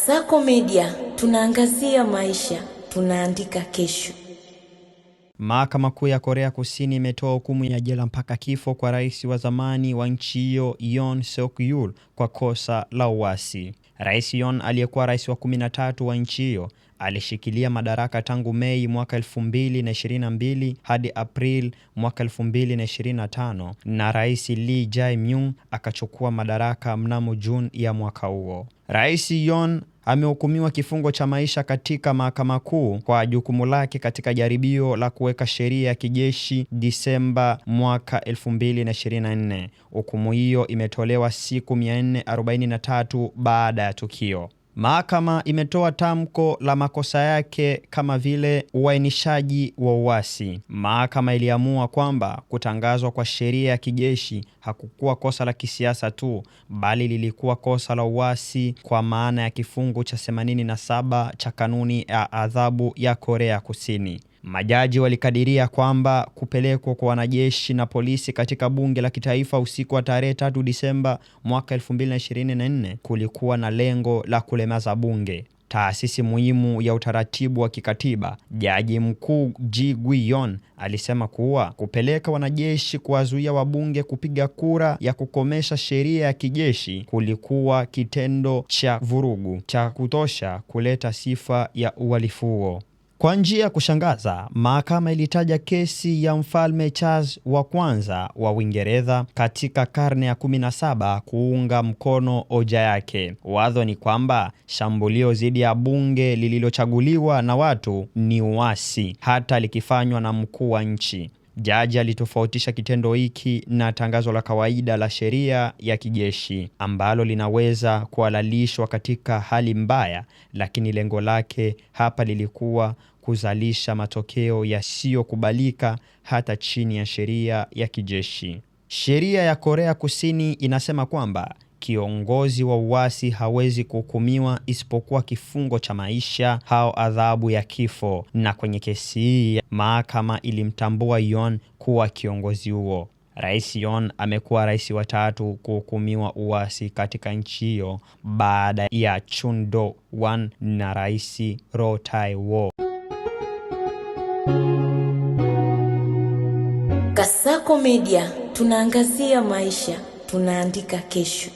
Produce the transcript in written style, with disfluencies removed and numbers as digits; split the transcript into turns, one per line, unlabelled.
Kasako Media, tunaangazia maisha, tunaandika kesho.
Mahakama Kuu ya Korea Kusini imetoa hukumu ya jela mpaka kifo kwa rais wa zamani wa nchi hiyo Yoon Suk Yeol kwa kosa la uasi. Rais Yoon, aliyekuwa rais wa 13 wa nchi hiyo, alishikilia madaraka tangu Mei mwaka 2022 hadi April mwaka 2025, na Rais Lee Jae-myung akachukua madaraka mnamo Juni ya mwaka huo. Rais Yoon amehukumiwa kifungo cha maisha katika Mahakama Kuu kwa jukumu lake katika jaribio la kuweka sheria ya kijeshi Disemba mwaka 2024. Hukumu hiyo imetolewa siku 443 baada ya tukio. Mahakama imetoa tamko la makosa yake kama vile uainishaji wa uasi. Mahakama iliamua kwamba kutangazwa kwa sheria ya kijeshi hakukuwa kosa la kisiasa tu, bali lilikuwa kosa la uasi kwa maana ya kifungu cha 87 cha kanuni ya adhabu ya Korea Kusini. Majaji walikadiria kwamba kupelekwa kwa wanajeshi na polisi katika bunge la kitaifa usiku wa tarehe 3 Disemba mwaka 2024 kulikuwa na lengo la kulemaza bunge, taasisi muhimu ya utaratibu wa kikatiba. Jaji mkuu Ji Gui-yeon alisema kuwa kupeleka wanajeshi kuwazuia wabunge kupiga kura ya kukomesha sheria ya kijeshi kulikuwa kitendo cha vurugu cha kutosha kuleta sifa ya uhalifu huo. Kwa njia ya kushangaza, mahakama ilitaja kesi ya Mfalme Charles wa kwanza wa Uingereza katika karne ya 17 kuunga mkono hoja yake. Wazo ni kwamba shambulio dhidi ya bunge lililochaguliwa na watu ni uasi, hata likifanywa na mkuu wa nchi. Jaji alitofautisha kitendo hiki na tangazo la kawaida la sheria ya kijeshi ambalo linaweza kuhalalishwa katika hali mbaya, lakini lengo lake hapa lilikuwa kuzalisha matokeo yasiyokubalika hata chini ya sheria ya kijeshi. Sheria ya Korea Kusini inasema kwamba kiongozi wa uasi hawezi kuhukumiwa isipokuwa kifungo cha maisha au adhabu ya kifo, na kwenye kesi hii mahakama ilimtambua Yoon kuwa kiongozi huo. Rais Yoon amekuwa rais wa 3 kuhukumiwa uasi katika nchi hiyo baada ya Chun Do-hwan na Rais Roh Tae-woo.
Kasako Media, tunaangazia maisha, tunaandika kesho.